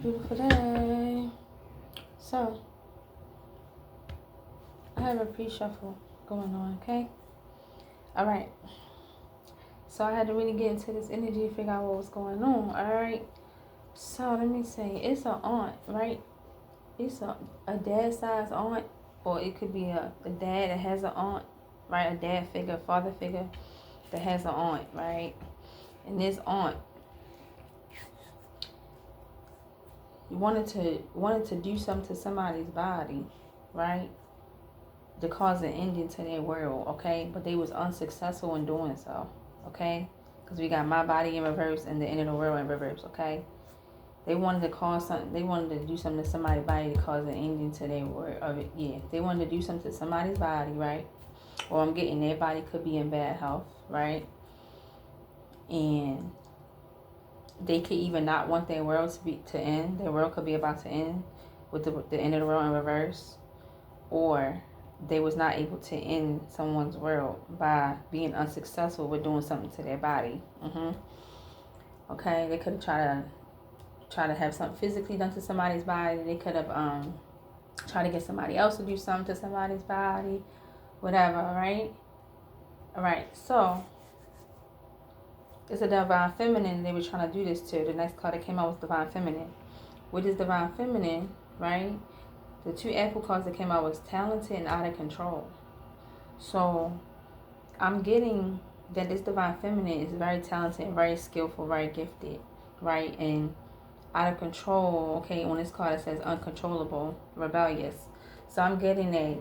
beautiful day. So, I have a pre-shuffle going on, okay? Alright. So, I had to really get into this energy to figure out what was going on, alright? So, let me say, it's an aunt, right? It's a dad-sized aunt, or it could be a dad that has an aunt, right? A dad figure, father figure that has an aunt, right? And this aunt wanted to do something to somebody's body, right? To cause an ending to their world, okay? But they was unsuccessful in doing so, okay? Because we got my body in reverse and the end of the world in reverse, okay? They wanted to cause something. They wanted to do something to somebody's body to cause an ending to their world. Of it, yeah. They wanted to do something to somebody's body, right? Or I'm getting their body could be in bad health, right? And they could even not want their world to end. Their world could be about to end with the end of the world in reverse, or they was not able to end someone's world by being unsuccessful with doing something to their body. Okay, they could have tried to have something physically done to somebody's body. They could have tried to get somebody else to do something to somebody's body, whatever. Right? All right. So it's a divine feminine they were trying to do this to. The next card that came out was divine feminine. With this divine feminine, right? The two apple cards that came out was talented and out of control. So I'm getting that this divine feminine is very talented, very skillful, very gifted, right? And out of control, okay? On this card it says uncontrollable, rebellious. So I'm getting that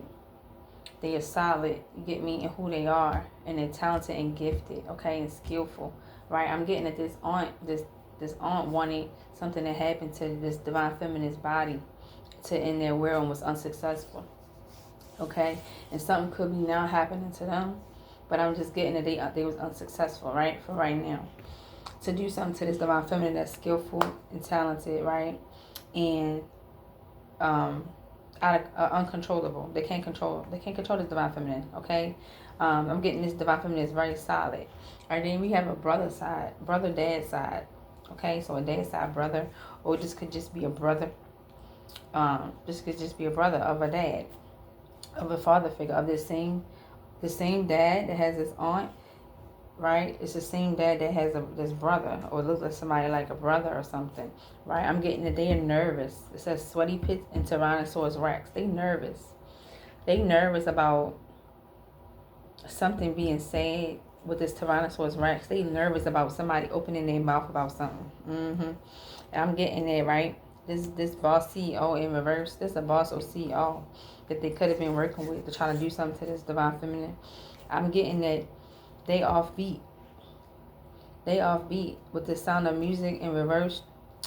they are solid, you get me, in who they are, and they're talented and gifted, okay, and skillful, right? I'm getting that this aunt wanted something that happened to this divine feminine's body to end their world and was unsuccessful, okay? And something could be now happening to them, but I'm just getting that they was unsuccessful, right, for right now, to do something to this divine feminine that's skillful and talented, right, and uncontrollable. They can't control this divine feminine, okay? I'm getting this divine feminine is very solid. All right, then we have a brother dad side, okay? So a dad side brother, or this could just be a brother. This could just be a brother of a dad, of a father figure, of the same dad that has this aunt, right? It's the same dad that has this brother, or looks like somebody like a brother or something, right? I'm getting that they are nervous. It says sweaty pits and Tyrannosaurus Rex. They nervous. They nervous about something being said with this Tyrannosaurus Rex. They nervous about somebody opening their mouth about something. And I'm getting that, right? This boss CEO in reverse. This is a boss or CEO that they could have been working with to try to do something to this divine feminine. I'm getting that they offbeat. They offbeat with the sound of music in reverse.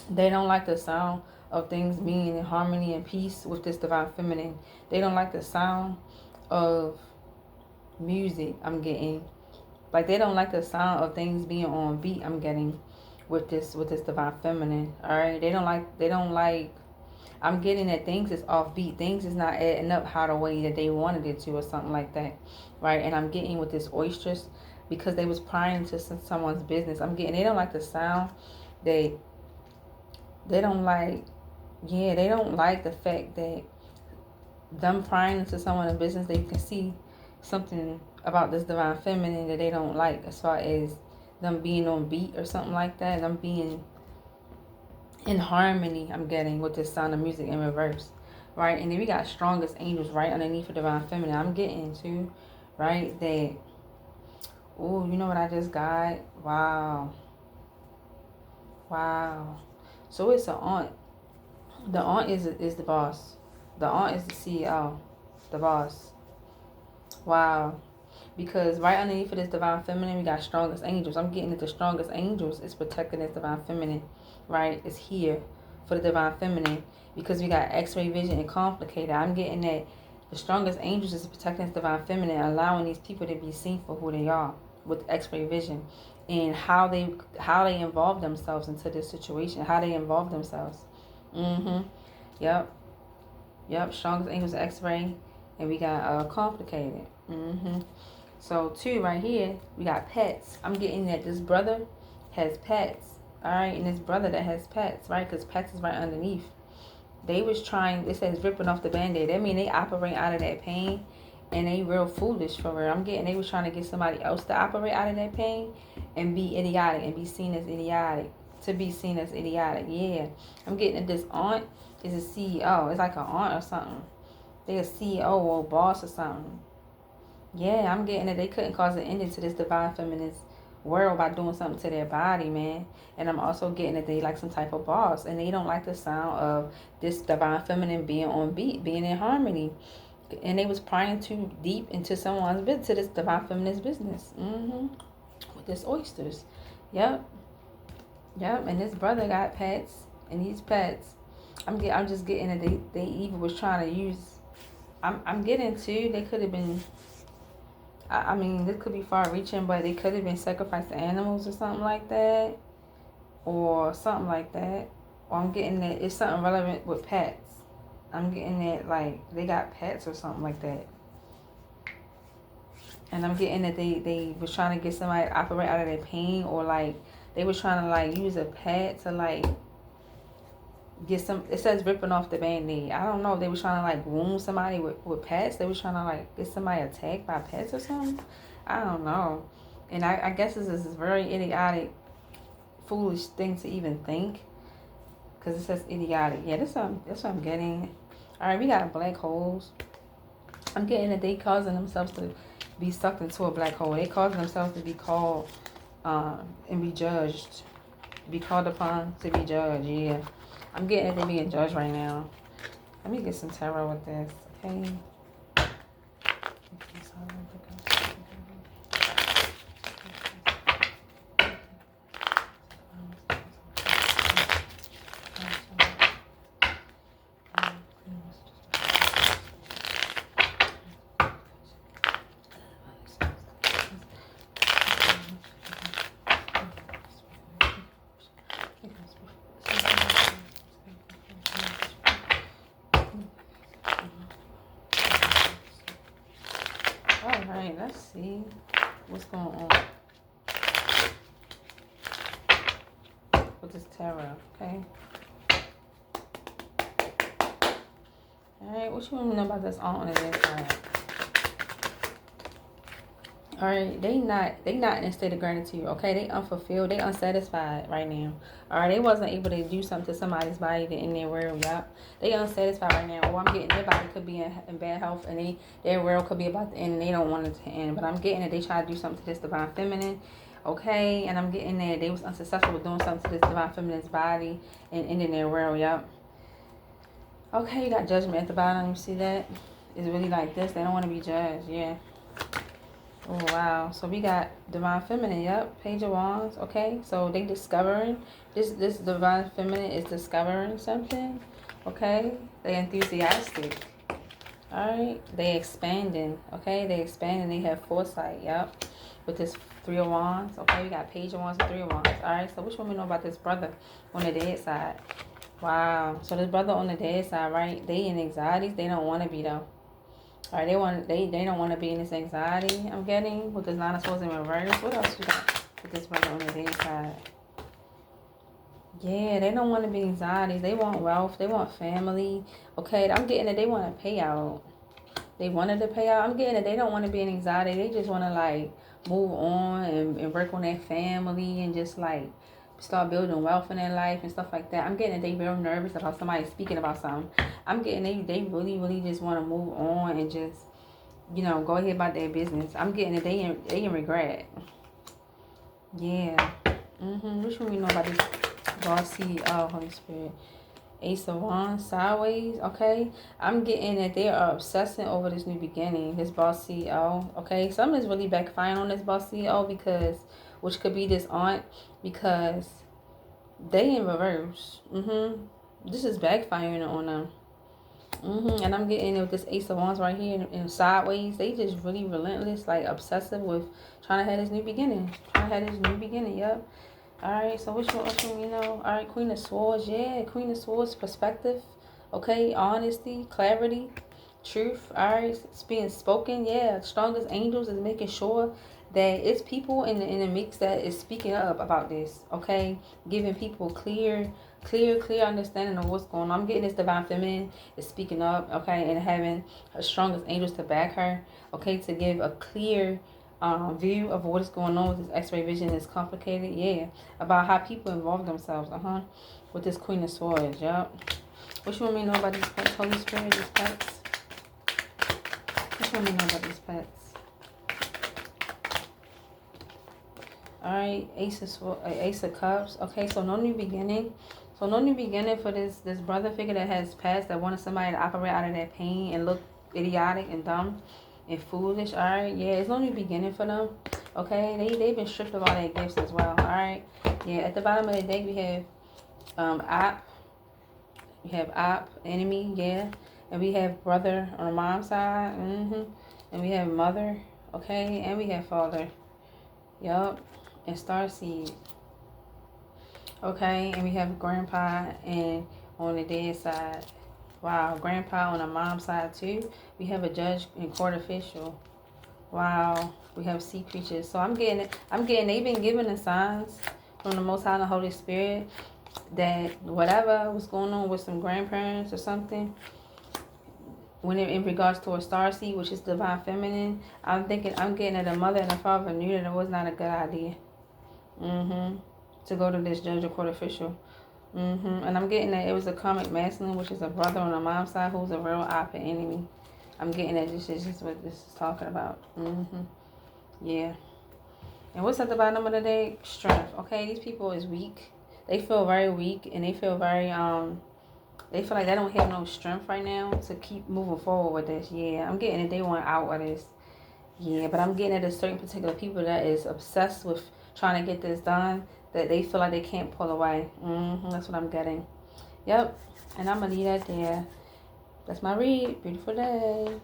They don't like the sound of things being in harmony and peace with this divine feminine. They don't like the sound of music. I'm getting like they don't like the sound of things being on beat. I'm getting with this divine feminine. All right, they don't like. I'm getting that things is offbeat. Things is not adding up how the way that they wanted it to, or something like that, right? And I'm getting with this oysters because they was prying into someone's business. I'm getting they don't like the sound. They don't like, yeah, they don't like the fact that them prying into someone's business. They can see something about this divine feminine that they don't like, as far as them being on beat or something like that. Them being in harmony, I'm getting with this sound of music in reverse, right? And then we got strongest angels right underneath the divine feminine. I'm getting to, right, that, oh, you know what I just got? Wow. So it's an aunt. The aunt is the boss. The aunt is the CEO, the boss. Wow. Because right underneath of this divine feminine, we got strongest angels. I'm getting that the strongest angels is protecting this divine feminine, right? It's here for the divine feminine because we got x-ray vision and complicated. I'm getting that the strongest angels is protecting this divine feminine, allowing these people to be seen for who they are with x-ray vision, and how they involve themselves into this situation, how they involve themselves. Yep. Strongest angels x-ray, and we got complicated. So 2 right here, we got pets. I'm getting that this brother has pets, All right, and this brother that has pets, right? Because pets is right underneath. They was trying, it says ripping off the band-aid. That mean they operate out of that pain, and they real foolish for real. I'm getting, they was trying to get somebody else to operate out of that pain and be idiotic and be seen as idiotic. To be seen as idiotic, yeah. I'm getting that this aunt is a CEO. It's like an aunt or something. They a CEO or a boss or something. Yeah, I'm getting that they couldn't cause an ending to this divine feminist world by doing something to their body, man. And I'm also getting that they like some type of boss, and they don't like the sound of this divine feminine being on beat, being in harmony. And they was prying too deep into someone's business, to this divine feminist business. With this oysters. Yep. And this brother got pets, and these pets, I'm just getting that they even was trying to use. I'm getting too. They could have been. I mean, this could be far-reaching, but they could have been sacrificed to animals or something like that, or something like that. Or I'm getting that it's something relevant with pets. I'm getting that like they got pets or something like that. And I'm getting that they was trying to get somebody to operate out of their pain, or like they was trying to like use a pet to like get some, it says ripping off the band-aid. I don't know if they was trying to like wound somebody with pets. They was trying to like get somebody attacked by pets or something. I don't know. And I guess this is a very idiotic, foolish thing to even think. Because it says idiotic. Yeah, that's what I'm getting. Alright, we got black holes. I'm getting that they causing themselves to be sucked into a black hole. They causing themselves to be called and be judged. Be called upon to be judged, yeah. I'm getting that they're being judged right now. Let me get some tarot with this, okay? Alright, let's see what's going on with this tarot, okay? Alright, what you want to know about this on the inside? Alright, they not in a state of gratitude, okay? They unfulfilled, they unsatisfied right now. Alright, they wasn't able to do something to somebody's body that in their world, yup. They unsatisfied right now. Or I'm getting their body could be in bad health, and their world could be about to end, and they don't want it to end. But I'm getting that they try to do something to this divine feminine, okay? And I'm getting that they was unsuccessful with doing something to this divine feminine's body and ending their world, yup. Okay, you got judgment at the bottom, you see that? It's really like this, they don't want to be judged, yeah. Oh, wow. So we got divine feminine, yep. Page of Wands, okay. So they discovering, this divine feminine is discovering something, okay. They enthusiastic, all right. They expanding, okay. They expanding, they have foresight, yep. With this 3 of Wands, okay. We got Page of Wands and 3 of Wands, all right. So which one we know about this brother on the dead side? Wow. So this brother on the dead side, right, they in anxieties. They don't want to be, though. All right, they don't want to be in this anxiety. I'm getting with this 9 of Swords in reverse. What else we got with this brother on the dead side? Yeah, they don't want to be anxieties. They want wealth. They want family. Okay, I'm getting that they want a payout. They wanted to pay out. I'm getting that they don't want to be in anxiety. They just want to like move on and work on their family and just like start building wealth in their life and stuff like that. I'm getting that they real nervous about somebody speaking about something. I'm getting they really just want to move on and just, you know, go ahead about their business. I'm getting that they in regret. Yeah. Which one we know about this bossy Holy Spirit? Ace of Wands sideways, okay? I'm getting that they are obsessing over this new beginning, this boss CEO, okay? Something is really backfiring on this boss CEO because, which could be this aunt, because they in reverse. This is backfiring on them. And I'm getting it with this Ace of Wands right here in sideways. They just really relentless, like obsessive with trying to have this new beginning. Yep. Alright, so which one we know? Alright, Queen of Swords, yeah. Queen of Swords, perspective. Okay, honesty, clarity, truth. Alright, it's being spoken, yeah. Strongest angels is making sure that it's people in the mix that is speaking up about this, okay? Giving people clear understanding of what's going on. I'm getting this divine feminine is speaking up, okay, and having her strongest angels to back her, okay, to give a clear view of what is going on with this X-ray vision. Is complicated, yeah, about how people involve themselves, with this Queen of Swords, yup. What you want me to know about these pets, Holy Spirit, these pets? What you want me to know about these pets? Alright, Ace of Cups. Okay, so no new beginning. So no new beginning for this brother figure that has passed, that wanted somebody to operate out of that pain and look idiotic and dumb and foolish. Alright, yeah, it's no new beginning for them. Okay, they've been stripped of all their gifts as well. Alright, yeah, at the bottom of the deck we have we have enemy, yeah, and we have brother on the mom's side, and we have mother, okay, and we have father, yup, and starseed, okay, and we have grandpa and on the dead side. Wow, grandpa on the mom's side too. We have a judge and court official. Wow, we have sea creatures. So I'm getting they've been given the signs from the Most High and the Holy Spirit that whatever was going on with some grandparents or something, when in regards to a starseed, which is divine feminine, I'm getting that the mother and the father knew that it was not a good idea. To go to this judge or court official. And I'm getting that it was a karmic masculine, which is a brother on the mom's side who's a real opposite enemy. I'm getting that this is just what this is talking about. Yeah. And what's at the bottom of the day? Strength. Okay, these people is weak. They feel very weak, and they feel very they feel like they don't have no strength right now to keep moving forward with this. Yeah, I'm getting that they want out of this. Yeah, but I'm getting at a certain particular people that is obsessed with trying to get this done, that they feel like they can't pull away. That's what I'm getting. Yep. And I'm going to leave that there. That's my read. Beautiful day.